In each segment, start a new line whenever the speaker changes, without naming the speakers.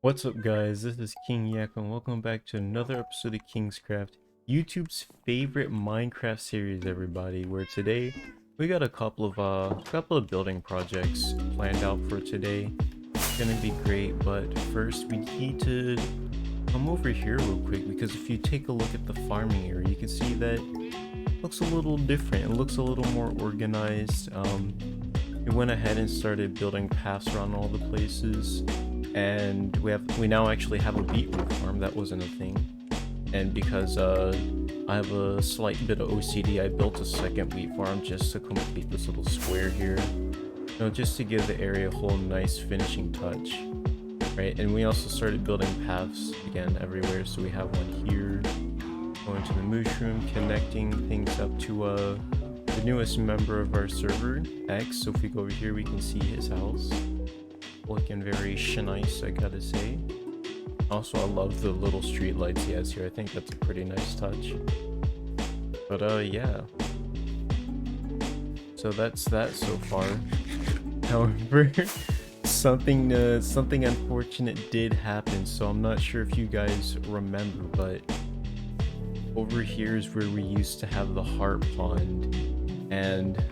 What's up guys, this is King Yak and welcome back to another episode of Kingscraft, YouTube's favorite Minecraft series everybody, where today we got a couple of building projects planned out for today. It's gonna be great, but first we need to come over here real quick because if you take a look at the farming area, you can see that it looks a little different. It looks a little more organized. We went ahead and started building paths around all the places. And we now actually have a beetroot farm. That wasn't a thing. And because I have a slight bit of OCD, I built a second wheat farm just to complete this little square here. You know, just to give the area a whole nice finishing touch. Right, and we also started building paths again everywhere. So we have one here, going to the mushroom, connecting things up to the newest member of our server, X. So if we go over here, we can see his house. Looking very nice, I gotta say. Also, I love the little street lights he has here. I think that's a pretty nice touch. But yeah. So that's that so far. However, something unfortunate did happen. So I'm not sure if you guys remember, but over here is where we used to have the heart pond, and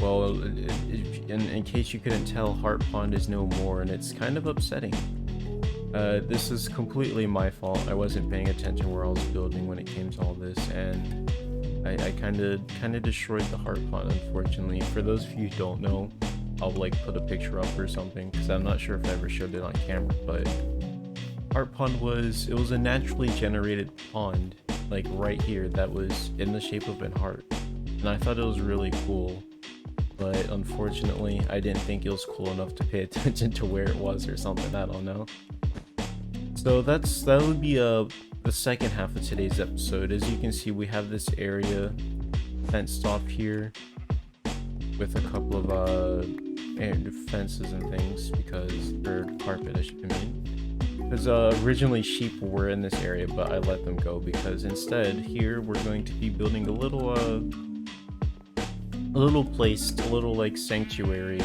well, in case you couldn't tell, Heart Pond is no more, and it's kind of upsetting. This is completely my fault. I wasn't paying attention where I was building when it came to all this, and I kind of destroyed the Heart Pond, unfortunately. For those of you who don't know, I'll like put a picture up or something, because I'm not sure if I ever showed it on camera, but Heart Pond was a naturally generated pond, like right here, that was in the shape of a heart, and I thought it was really cool. But unfortunately, I didn't think it was cool enough to pay attention to where it was or something, I don't know. So that would be the second half of today's episode. As you can see, we have this area fenced off here with a couple of fences and things, or carpet I mean. Because originally sheep were in this area, but I let them go because instead here we're going to be building a little like sanctuary,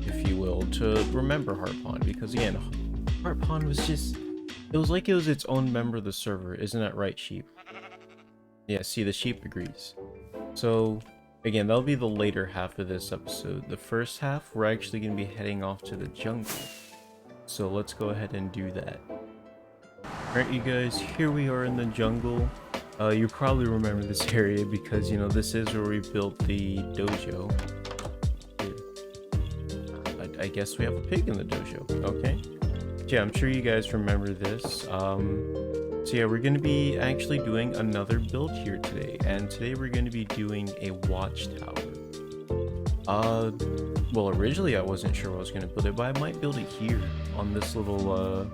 if you will, to remember Heart Pond, because again, Heart Pond was just, it was like it was its own member of the server. Isn't that right, sheep? Yeah, see, the sheep agrees. So again, that'll be the later half of this episode. The first half, we're actually going to be heading off to the jungle, so let's go ahead and do that. Alright you guys, here we are in the jungle. You probably remember this area because, you know, this is where we built the dojo. I guess we have a pig in the dojo. Okay. Yeah, I'm sure you guys remember this. So yeah, we're going to be actually doing another build here today. And today we're going to be doing a watchtower. Well, originally I wasn't sure I was going to build it, but I might build it here on this little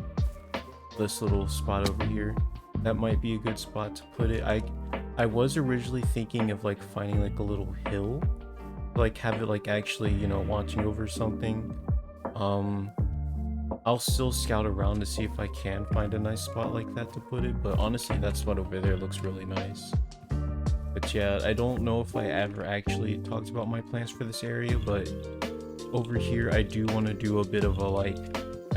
spot over here. That might be a good spot to put it. I was originally thinking of like finding like a little hill, like have it like actually, you know, watching over something. I'll still scout around to see if I can find a nice spot like that to put it, but honestly that spot over there looks really nice. But yeah, I don't know if I ever actually talked about my plans for this area, but over here I do want to do a bit of a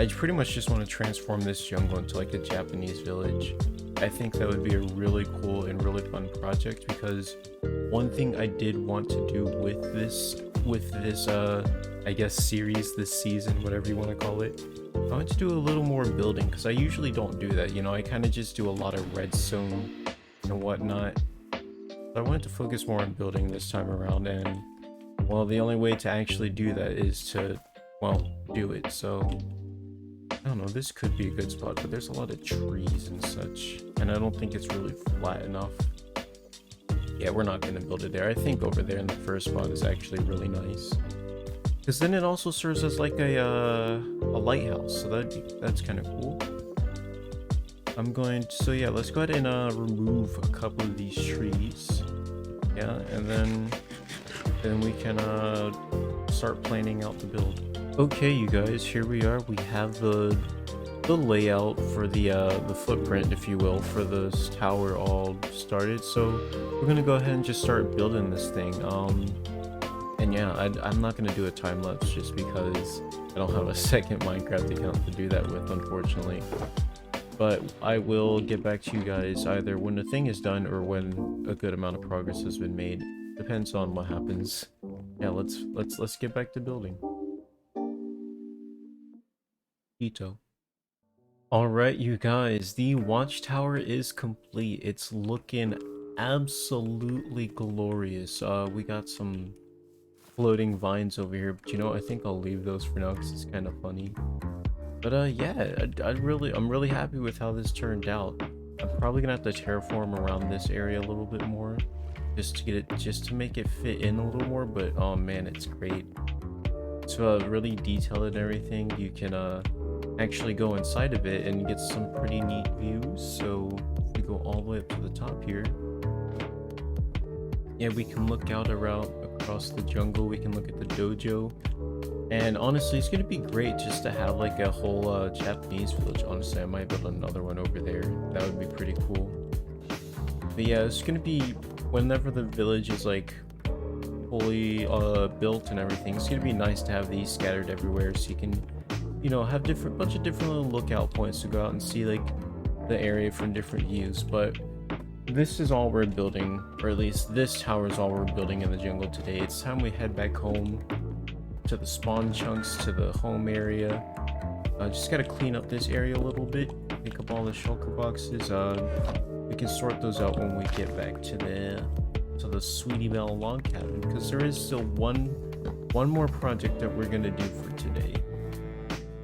I pretty much just want to transform this jungle into like a Japanese village. I think that would be a really cool and really fun project, because one thing I did want to do with this I guess series, this season, whatever you want to call it, I want to do a little more building, because I usually don't do that, you know. I kind of just do a lot of redstone and whatnot. So I wanted to focus more on building this time around, and well, the only way to actually do that is to, well, do it. So I don't know, this could be a good spot, but there's a lot of trees and such, and I don't think it's really flat enough. Yeah, we're not going to build it there. I think over there in the first spot is actually really nice, because then it also serves as like a lighthouse, so that's kind of cool. So yeah, let's go ahead and remove a couple of these trees. Yeah, and then we can start planning out the build. Okay, you guys, here we are. We have the layout for the footprint, if you will, for this tower all started. So we're gonna go ahead and just start building this thing. And yeah, I'm not gonna do a time lapse just because I don't have a second Minecraft account to do that with, unfortunately. But I will get back to you guys either when the thing is done or when a good amount of progress has been made. Depends on what happens. Yeah, let's get back to building. Ito. Alright, you guys, the watchtower is complete. It's looking absolutely glorious. We got some floating vines over here, but you know, I think I'll leave those for now because it's kind of funny. But yeah, I'm really happy with how this turned out. I'm probably gonna have to terraform around this area a little bit more, just to make it fit in a little more. But oh man, it's great. It's really detailed and everything. You can actually go inside of it and get some pretty neat views. So if we go all the way up to the top here, yeah, we can look out around across the jungle. We can look at the dojo. And honestly, it's gonna be great just to have like a whole Japanese village. Honestly, I might build another one over there. That would be pretty cool. But yeah, it's gonna be whenever the village is like fully built and everything. It's gonna be nice to have these scattered everywhere, so you can, you know, have bunch of different little lookout points to go out and see like the area from different views. But this is all we're building, or at least this tower is all we're building in the jungle today. It's time we head back home to the spawn chunks, to the home area. Just gotta clean up this area a little bit, pick up all the shulker boxes. We can sort those out when we get back to the Sweetie Belle log cabin, because there is still one more project that we're gonna do for today.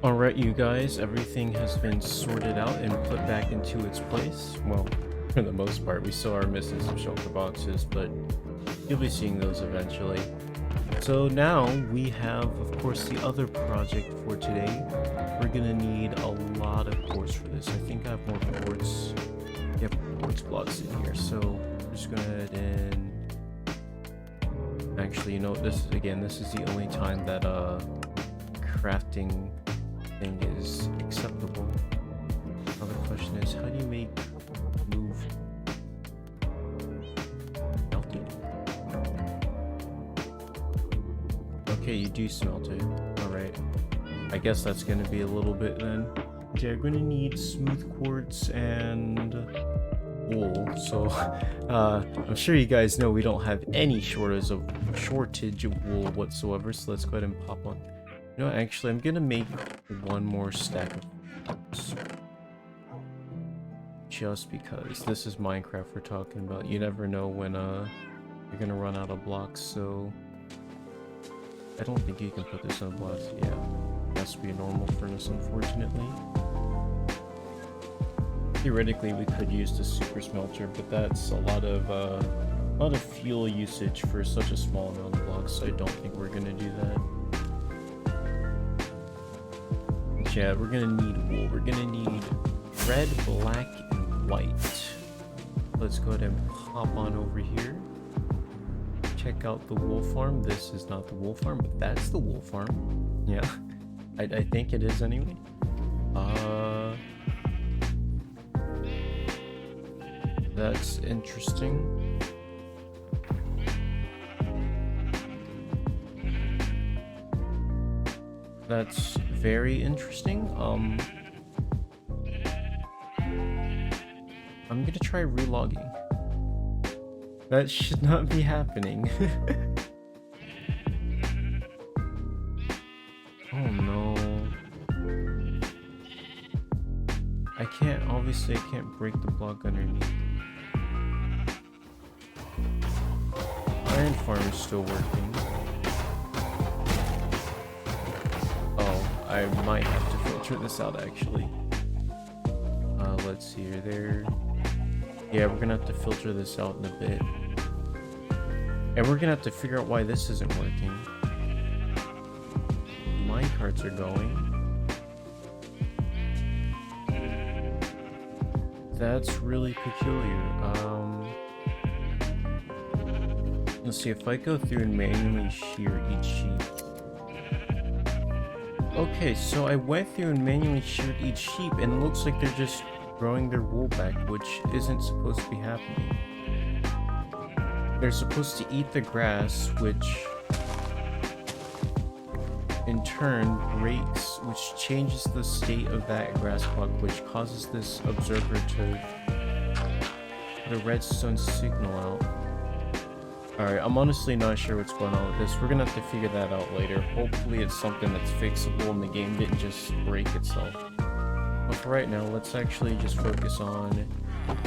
Alright, you guys, everything has been sorted out and put back into its place. Well, for the most part, we still are missing some shulker boxes, but you'll be seeing those eventually. So now we have, of course, the other project for today. We're gonna need a lot of quartz for this. I think I have more quartz. Yep, quartz blocks in here. So we're just gonna head in. Actually, you know, this is the only time that crafting thing is acceptable. Now the question is, how do you make move? Okay, you do smelt it. Alright. I guess that's gonna be a little bit then. Okay, we're gonna need smooth quartz and wool. So, I'm sure you guys know we don't have any shortage of wool whatsoever. So let's go ahead and pop on. You know, actually, I'm gonna make one more stack of quartz. Just because this is Minecraft we're talking about. You never know when you're gonna run out of blocks, so I don't think you can put this on blocks. Yeah, it has to be a normal furnace, unfortunately. Theoretically, we could use the super smelter, but that's a lot of fuel usage for such a small amount of blocks, so I don't think we're gonna do that. But yeah, we're gonna need wool. We're gonna need red, black, and white. Let's go ahead and hop on over here. Check out the wool farm. This is not the wool farm, but that's the wool farm. Yeah, I think it is anyway. That's interesting. That's very interesting. I'm gonna try relogging. That should not be happening. Oh no. Obviously I can't break the block underneath. Iron farm is still working. Oh, I might have to filter this out actually. Let's see here, there. Yeah, we're gonna have to filter this out in a bit. And we're gonna have to figure out why this isn't working. Minecarts are going. That's really peculiar. Let's see, if I go through and manually shear each sheep. Okay, so I went through and manually sheared each sheep, and it looks like they're just growing their wool back, which isn't supposed to be happening. They're supposed to eat the grass, which in turn breaks, which changes the state of that grass block, which causes this observer to put a redstone signal out. Alright, I'm honestly not sure what's going on with this. We're gonna have to figure that out later. Hopefully it's something that's fixable and the game didn't just break itself. But for right now, let's actually just focus on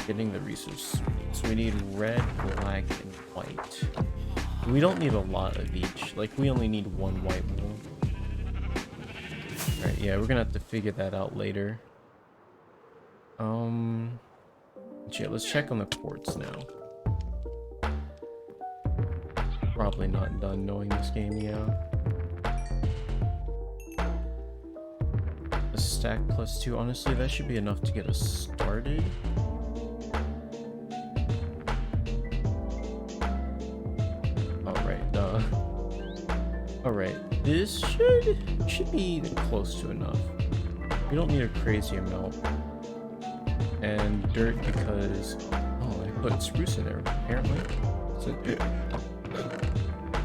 getting the resources. So we need red, black, and white. We don't need a lot of each. Like, we only need one white wool. Alright, yeah, we're gonna have to figure that out later. Yeah, let's check on the quartz now. Probably not done knowing this game, yeah. A stack +2, honestly, that should be enough to get us started. Alright, this should be close to enough. We don't need a crazy amount. And dirt because, oh, I put spruce in there apparently. So,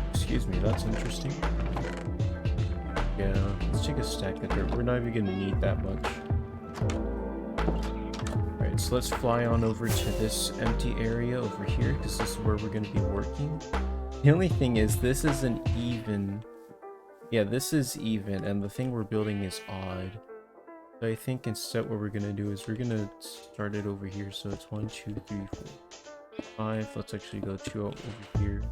excuse me, that's interesting. Yeah, let's take a stack of dirt. We're not even gonna need that much. Alright, so let's fly on over to this empty area over here because this is where we're gonna be working. The only thing is, this isn't even. Yeah, this is even, and the thing we're building is odd. So I think instead what we're gonna do is we're gonna start it over here. So it's 1, 2, 3, 4, 5. Let's actually go 2 over here.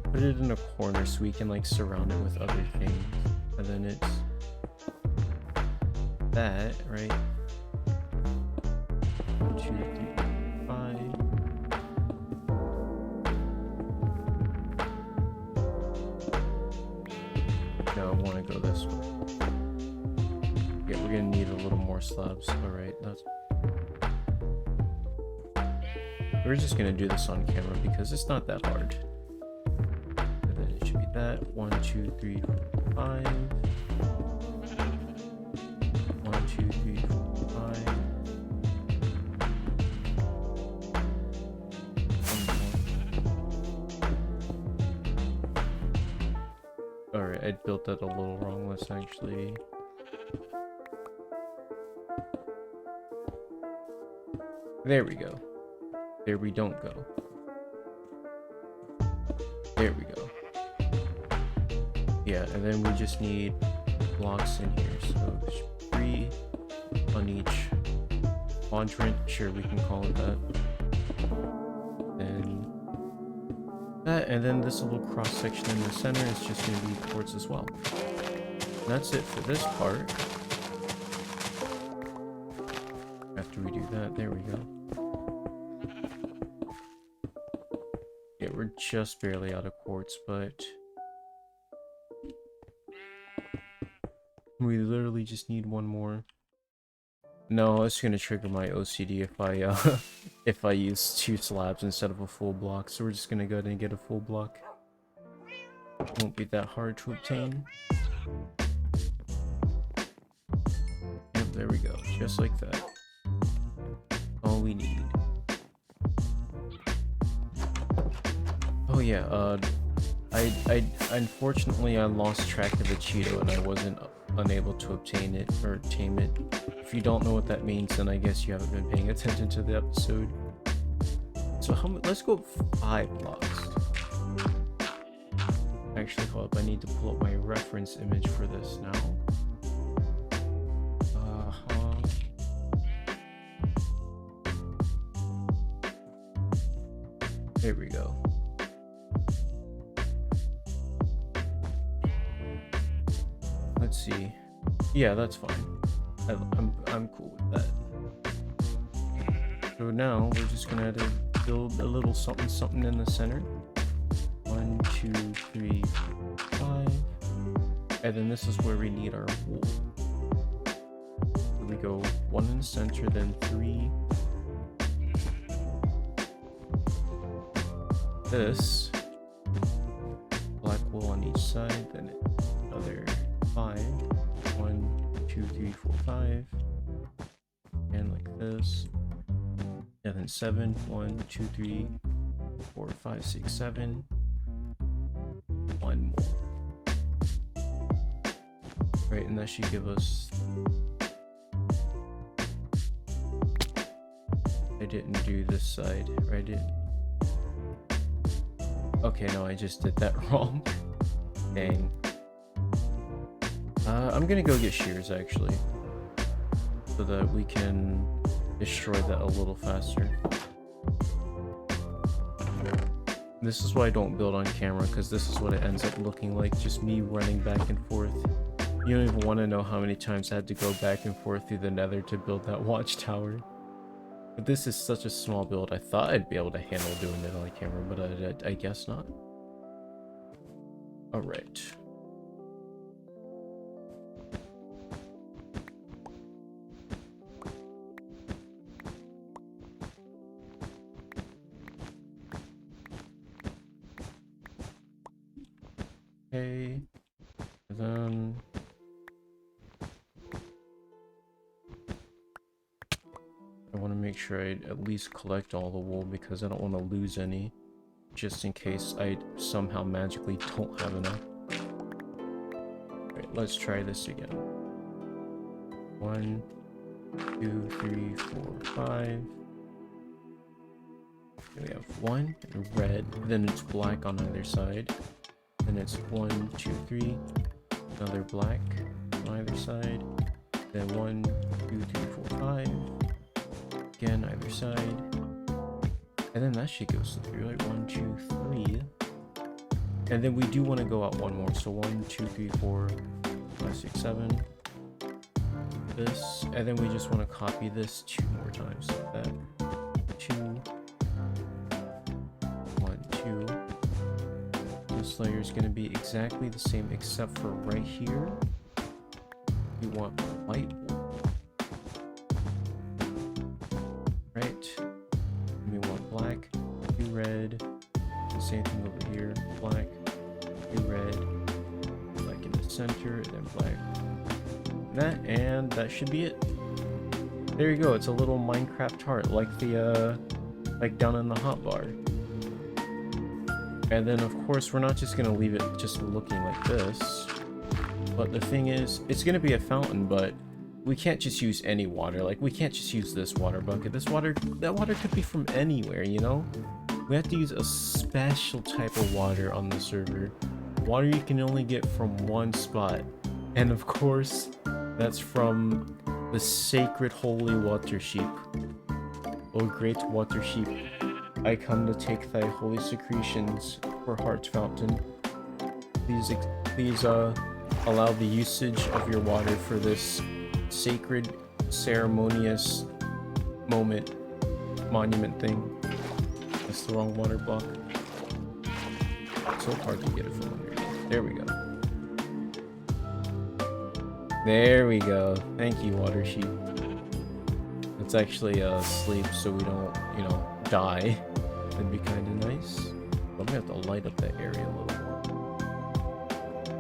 Put it in a corner so we can like surround it with other things. And then it's that, right? 1, 2, 3, 5. No, I want to go this way. Yeah, we're gonna need a little more slabs. Alright, that's... We're just gonna do this on camera because it's not that hard. And then it should be that. 1, 2, 3, 4, 5. 1, 2, 3, 4, 5. Alright, I built that a little wrong. Let's actually... There we go. There we don't go. There we go. Yeah, and then we just need blocks in here. So 3 on each quadrant. Sure, we can call it that. Then that, and then this little cross section in the center is just going to be quartz as well. And that's it for this part. After we do that, there we go. Yeah, we're just barely out of quartz, but we literally just need one more. No, it's gonna trigger my OCD if I use 2 slabs instead of a full block. So we're just gonna go ahead and get a full block. Won't be that hard to obtain. Yep, there we go, just like that. All we need. Oh yeah, I unfortunately I lost track of the Cheeto and I wasn't unable to obtain it or tame it. If you don't know what that means, then I guess you haven't been paying attention to the episode. So let's go 5 blocks. Actually, hold up, I need to pull up my reference image for this now. There we go. Let's see. Yeah, that's fine. I'm cool with that. So now we're just gonna have to build a little something something in the center. 1, 2, 3, 4, 5. And then this is where we need our wool. So we go 1 in the center, then 3. This black wool on each side, then another 5. 1, 2, 3, 4, 5. And like this. And then 7. 1, 2, 3, 4, 5, 6, 7. 1 more. Right, and that should give us... I didn't do this side, right? Okay, no, I just did that wrong. Dang. I'm gonna go get shears, actually. So that we can destroy that a little faster. This is why I don't build on camera, because this is what it ends up looking like. Just me running back and forth. You don't even want to know how many times I had to go back and forth through the nether to build that watchtower. But this is such a small build. I thought I'd be able to handle doing it on camera, but I guess not. Alright. Okay. And then... I want to make sure I at least collect all the wool because I don't want to lose any. Just in case I somehow magically don't have enough. Alright, let's try this again. 1, 2, 3, 4, 5. Here we have 1 red, then it's black on either side. Then it's 1, 2, 3, another black on either side. Then 1, 2, 3, 4, 5. Again, either side. And then that shit goes to 3, right? 1, 2, 3. And then we do want to go out one more. So 1, 2, 3, 4, 5, 6, 7. This. And then we just want to copy this 2 more times. Like that. 2. 1, 2. This layer is going to be exactly the same except for right here. We want white wool. Black, 2 red, the same thing over here, black, 2 red, black in the center, and then black. And that should be it. There you go, it's a little Minecraft heart, like the, like down in the hotbar. And then of course, we're not just gonna leave it just looking like this, but the thing is, it's gonna be a fountain, but we can't just use any water. Like, we can't just use this water bucket. That water could be from anywhere, you know? We have to use a special type of water on the server. Water you can only get from one spot. And of course, that's from the sacred holy water sheep. O great water sheep, I come to take thy holy secretions for heart's fountain. Please allow the usage of your water for this sacred, ceremonious monument thing. That's the wrong water block. It's so hard to get it from underneath. There we go. There we go. Thank you, water sheep. It's actually sleep so we don't, you know, die. That'd be kind of nice. I'm gonna have to light up that area a little more.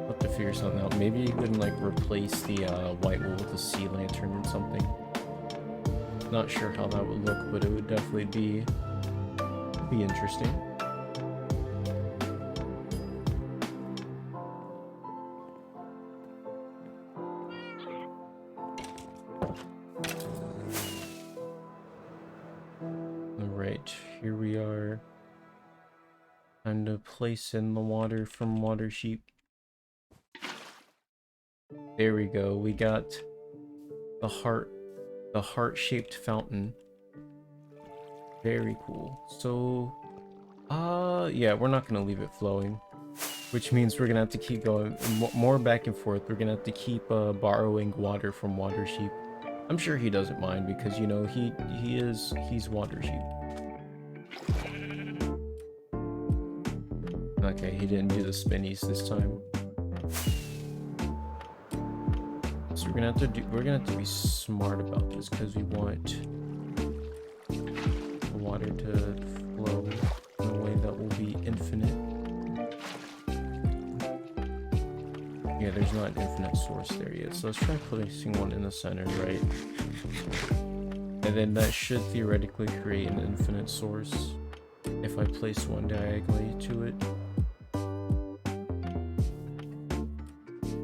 Have to figure something out. Maybe you can like replace the white wool with a sea lantern or something. Not sure how that would look, but it would definitely be interesting. Alright, here we are. Time to place in the water from water sheep. There we go. We got the heart-shaped fountain. Very cool. So, yeah, we're not gonna leave it flowing, which means we're gonna have to keep going more back and forth. We're gonna have to keep borrowing water from water sheep. I'm sure he doesn't mind because, you know, he's water sheep. Okay, he didn't do the spinnies this time. So we're gonna have to be smart about this because we want the water to flow in a way that will be infinite. Yeah, there's not an infinite source there yet, so let's try placing one in the center, right? And then that should theoretically create an infinite source if I place one diagonally to it.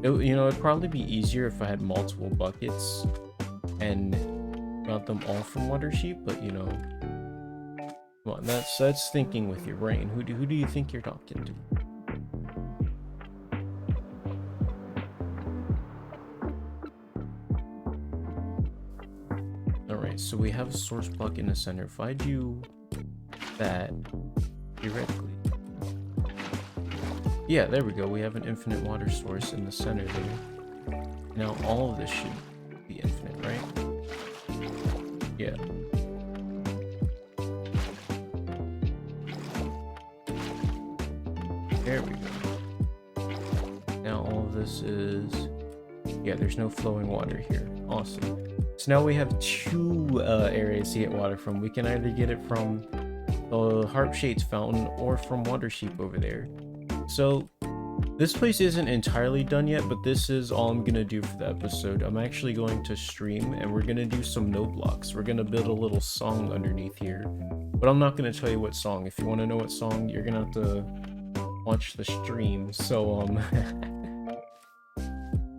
You know, it'd probably be easier if I had multiple buckets and got them all from Watership, but you know, come on, that's thinking with your brain. Who do you think you're talking to? Alright, so we have a source bucket in the center. If I do that, theoretically. Yeah, there we go. We have an infinite water source in the center there. Now all of this should be infinite, right? Yeah. There we go. Now all of this is... Yeah, there's no flowing water here. Awesome. So now we have two areas to get water from. We can either get it from the Harp Shades fountain or from Watership over there. So this place isn't entirely done yet, but this is all I'm gonna do for the episode. I'm actually going to stream and we're gonna do some note blocks. We're gonna build a little song underneath here, but I'm not gonna tell you what song. If you want to know what song, you're gonna have to watch the stream. So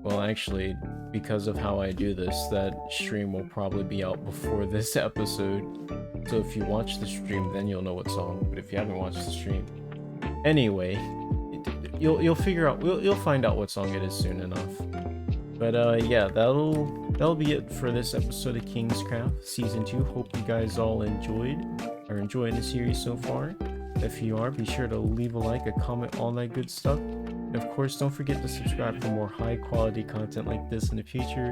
well, actually, because of how I do this, that stream will probably be out before this episode. So if you watch the stream, then you'll know what song. But if you haven't watched the stream, anyway, you'll figure out. You'll find out what song it is soon enough. But yeah, that'll be it for this episode of King's Craft Season 2. Hope you guys all are enjoying the series so far. If you are, be sure to leave a like, a comment, all that good stuff. And of course, don't forget to subscribe for more high quality content like this in the future.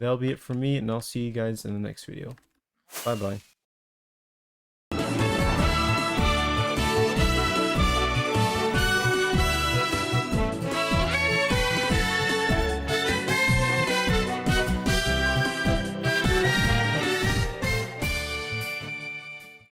That'll be it for me, and I'll see you guys in the next video. Bye bye.